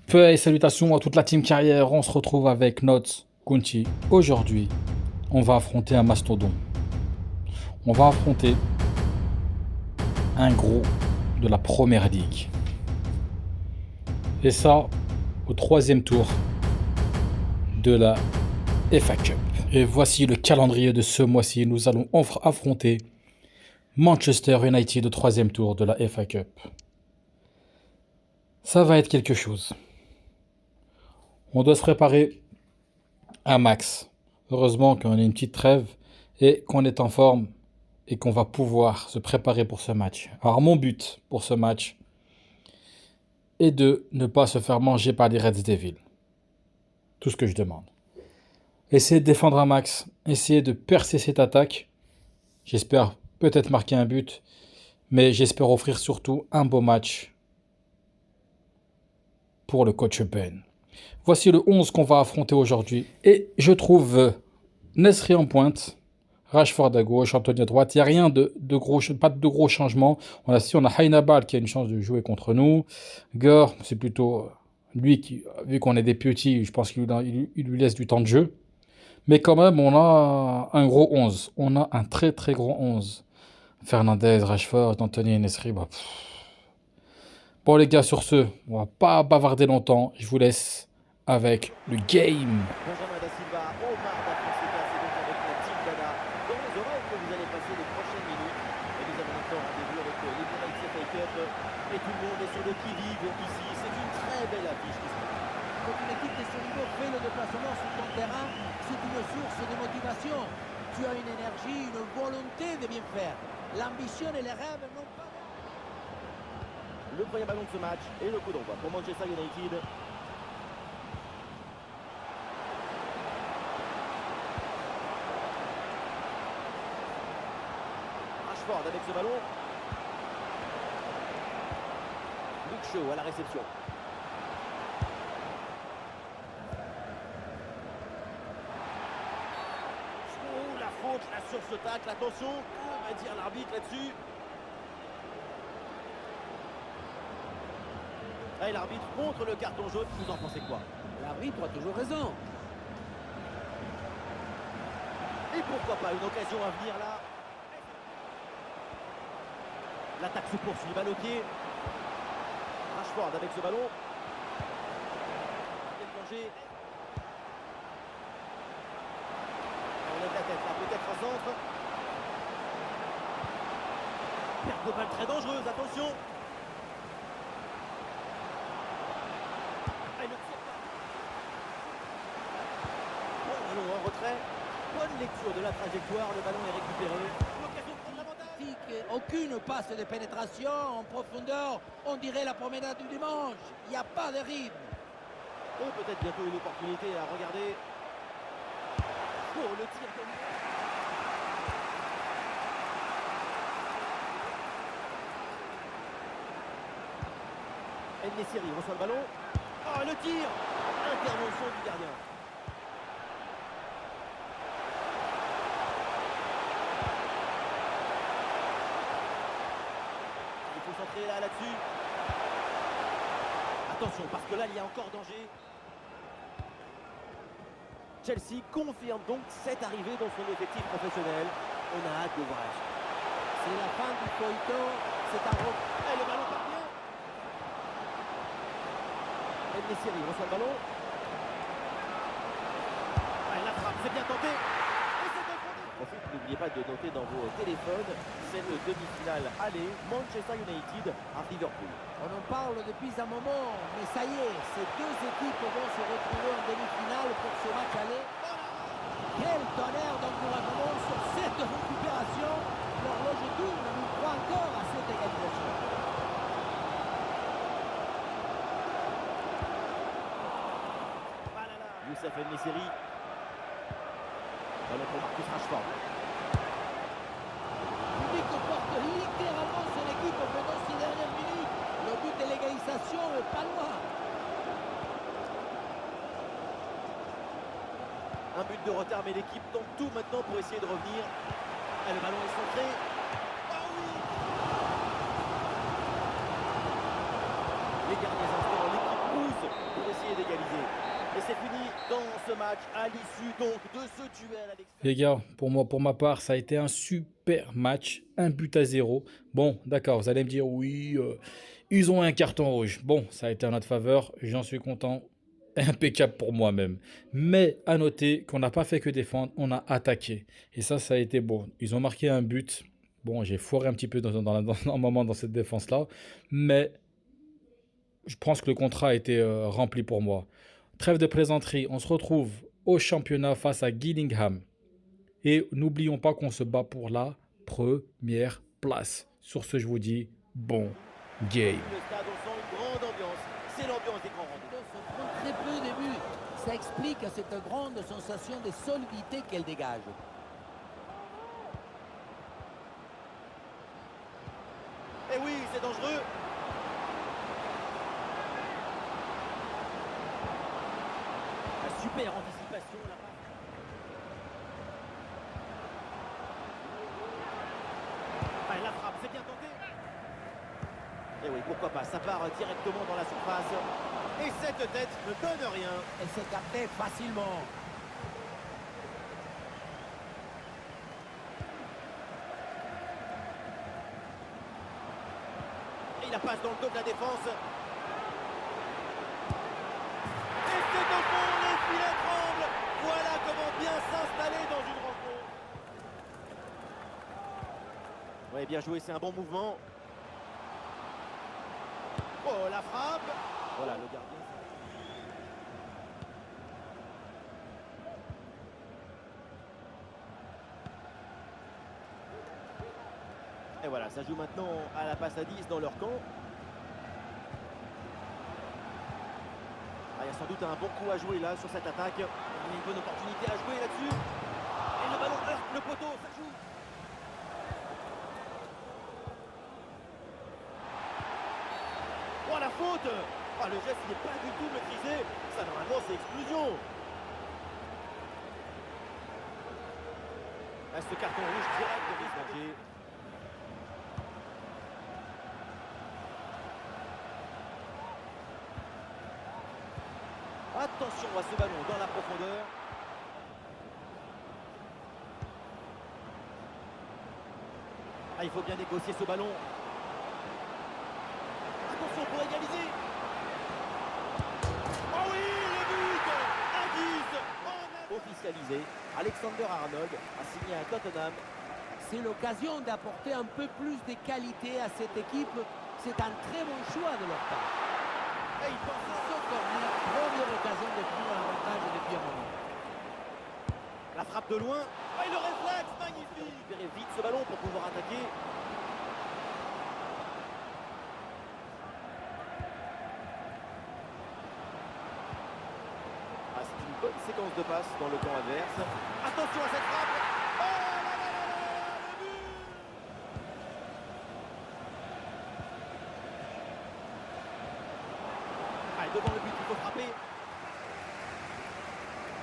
Paix et salutations à toute la team carrière, on se retrouve avec Notes Kunti. Aujourd'hui, on va affronter un mastodon. On va affronter un gros de la première ligue. Et ça, au troisième tour de la FA Cup. Et voici le calendrier de ce mois-ci. Nous allons affronter Manchester United au troisième tour de la FA Cup. Ça va être quelque chose. On doit se préparer un max. Heureusement qu'on a une petite trêve et qu'on est en forme et qu'on va pouvoir se préparer pour ce match. Alors mon but pour ce match est de ne pas se faire manger par les Reds Devils. Tout ce que je demande. Essayer de défendre un max, essayer de percer cette attaque. J'espère peut-être marquer un but, mais j'espère offrir surtout un beau match pour le coach Ben. Voici le 11 qu'on va affronter aujourd'hui. Et je trouve Nesri en pointe, Rashford à gauche, Anthony à droite. Il n'y a rien pas de gros changements. On a Hainabal qui a une chance de jouer contre nous. Gore, c'est plutôt lui qui, vu qu'on est des petits, je pense qu'il lui laisse du temps de jeu. Mais quand même, on a un gros 11. On a un très très gros 11. Fernandez, Rashford, Anthony et Nesri. Bon les gars, sur ce, on va pas bavarder longtemps. Je vous laisse avec le game. Benjamin Da Silva, Omar Da Fonseca, c'est donc avec la team Dada dans les oreilles que vous allez passer les prochaines minutes. Et nous avons maintenant rendez-vous avec l'Emirates FA Cup. Et tout le monde est sur le qui-vive ici. C'est une très belle affiche qui se prépare. Quand une équipe de ce niveau fait le déplacement sur ton terrain, c'est une source de motivation. Tu as une énergie, une volonté de bien faire. L'ambition et les rêves n'ont pas... Le premier ballon de ce match et le coup d'envoi pour Manchester United. Rashford avec ce ballon. Luke Shaw à la réception. Oh, la faute, la sur ce tacle, attention, on va dire l'arbitre là-dessus. Et l'arbitre montre le carton jaune, vous en pensez quoi? L'arbitre a toujours raison. Et pourquoi pas une occasion à venir là? L'attaque se poursuit, balle au pied. Rashford avec ce ballon. Quel danger. On lève la tête là, peut-être un centre. Perte de balle très dangereuse, attention. Ah, le tir. Bon ballon en retrait. Bonne lecture de la trajectoire, le ballon est récupéré. L'occasion de prendre l'avantage. Aucune passe de pénétration en profondeur. On dirait la promenade du dimanche. Il n'y a pas de rythme. Oh, peut-être bientôt une opportunité à regarder. Oh, le tir de... El-Nessiri reçoit le ballon. Oh, le tir. Intervention du gardien. Il faut centrer là-dessus. Attention, parce que là, il y a encore danger. Chelsea confirme donc cette arrivée dans son effectif professionnel. On a hâte de voir la suite. C'est la fin du feuilleton. C'est un rock. Et le ballon part bien. El-Nessiri reçoit le ballon. Elle l'attrape, c'est bien tenté. Et c'est défendu. Ensuite, n'oubliez pas de noter dans vos téléphones, c'est le demi-finale aller Manchester United à Liverpool. On en parle depuis un moment, mais ça y est, ces deux équipes vont se retrouver en demi-finale pour ce match aller. Quel tonnerre d'encouragement sur cette récupération. L'horloge tourne, on croit encore à cette égalisation. Youssef El-Nessiri. Ballon pour Marcus Rashford. Le public porte littéralement son équipe pendant ces dernières minutes. Le but de l'égalisation est pas loin. Un but de retard, mais l'équipe tente tout maintenant pour essayer de revenir. Et le ballon est centré. Ah oui! Les derniers instants, l'équipe pousse pour match à l'issue donc de ce duel, Alexandre. Les gars, pour ma part, ça a été un super match, un but à zéro. Bon, d'accord, vous allez me dire, oui, ils ont un carton rouge. Bon, ça a été en notre faveur, j'en suis content. Impeccable pour moi-même. Mais à noter qu'on n'a pas fait que défendre, on a attaqué. Et ça a été beau. Ils ont marqué un but. Bon, j'ai foiré un petit peu dans un moment dans cette défense-là. Mais je pense que le contrat a été rempli pour moi. Trêve de plaisanterie, on se retrouve au championnat face à Gillingham. Et n'oublions pas qu'on se bat pour la première place. Sur ce, je vous dis bon game. Le stade, on sent une grande ambiance. C'est l'ambiance des grands rendez-vous. Se prend très peu de buts. Ça explique cette grande sensation de solidité qu'elle dégage. Et oui, c'est dangereux. La super anticipation là-bas. Ah, la frappe, c'est bien tenté. Et oui, pourquoi pas, ça part directement dans la surface. Et cette tête ne donne rien. Elle s'est captée facilement. Et il la passe dans le dos de la défense. Et c'est au fond, les filets tremblent. Voilà comment bien s'installer dans une rencontre. Ouais, bien joué, c'est un bon mouvement. Oh, la frappe. Voilà, le gardien. Et voilà, ça joue maintenant à la passe à 10 dans leur camp. Ah, il y a sans doute un bon coup à jouer là sur cette attaque. Il y a une bonne opportunité à jouer là-dessus. Et le ballon heurte le poteau, ça joue. Oh, la faute. Ah, le geste n'est pas du tout maîtrisé. Ça, normalement, c'est exclusion. Ah, ce carton rouge direct de Rismandier. Attention à ce ballon dans la profondeur. Ah, il faut bien négocier ce ballon. Attention pour égaliser. Oh oui, le but à 10. Officialisé, Alexander Arnold a signé à Tottenham. C'est l'occasion d'apporter un peu plus de qualité à cette équipe. C'est un très bon choix de leur part. Et il pense Ce corner, première occasion de prendre l'avantage depuis un moment. la frappe de loin. Oh, et le réflexe, magnifique. Récupérer vite ce ballon pour pouvoir attaquer. Ah, c'est une bonne séquence de passes dans le camp adverse. Attention à cette frappe. Oh là là là là, le but. Allez, devant le but, il faut frapper.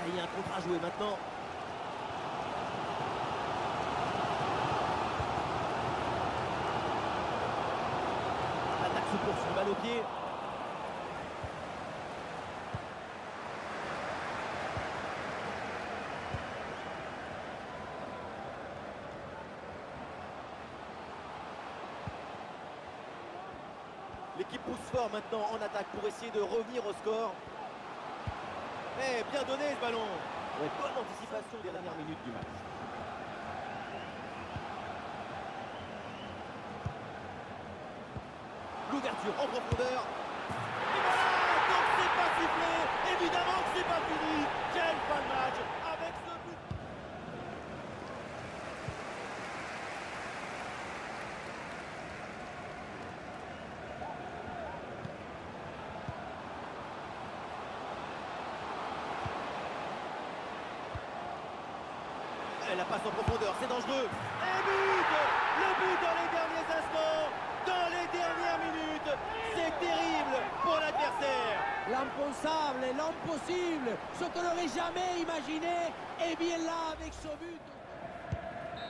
Allez, il y a un contre à jouer maintenant. L'attaque se poursuit, balle au pied. L'équipe pousse fort maintenant en attaque pour essayer de revenir au score. Eh, bien donné ce ballon. Ouais, bonne anticipation des dernières minutes du match. L'ouverture en profondeur. Et voilà, donc c'est pas sifflé. Évidemment que c'est pas fini. Quelle fin de match avec ce but. Et la passe en profondeur, c'est dangereux. Et but. Le but dans les derniers instants. Dans les dernières minutes. C'est terrible pour l'adversaire. L'impensable, l'impossible, ce qu'on n'aurait jamais imaginé, et bien là avec ce but.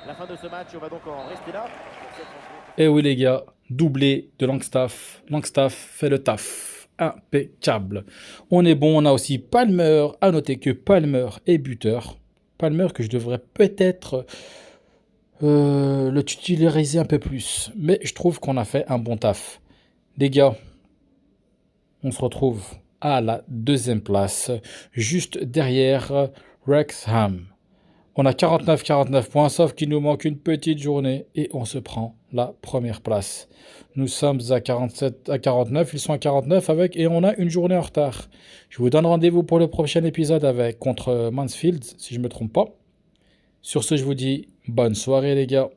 La fin de ce match, on va donc en rester là. Pour cette rencontre. Et oui les gars, doublé de Langstaff. Langstaff fait le taf. impeccable. On est bon, on a aussi Palmer. À noter que Palmer est buteur. Palmer que je devrais peut-être le titulariser un peu plus. Mais je trouve qu'on a fait un bon taf. Les gars, on se retrouve à la deuxième place, juste derrière Wrexham. On a 49 points, sauf qu'il nous manque une petite journée et on se prend la première place. Nous sommes à 49, ils sont à 49 avec et on a une journée en retard. Je vous donne rendez-vous pour le prochain épisode contre Mansfield, si je ne me trompe pas. Sur ce, je vous dis bonne soirée les gars.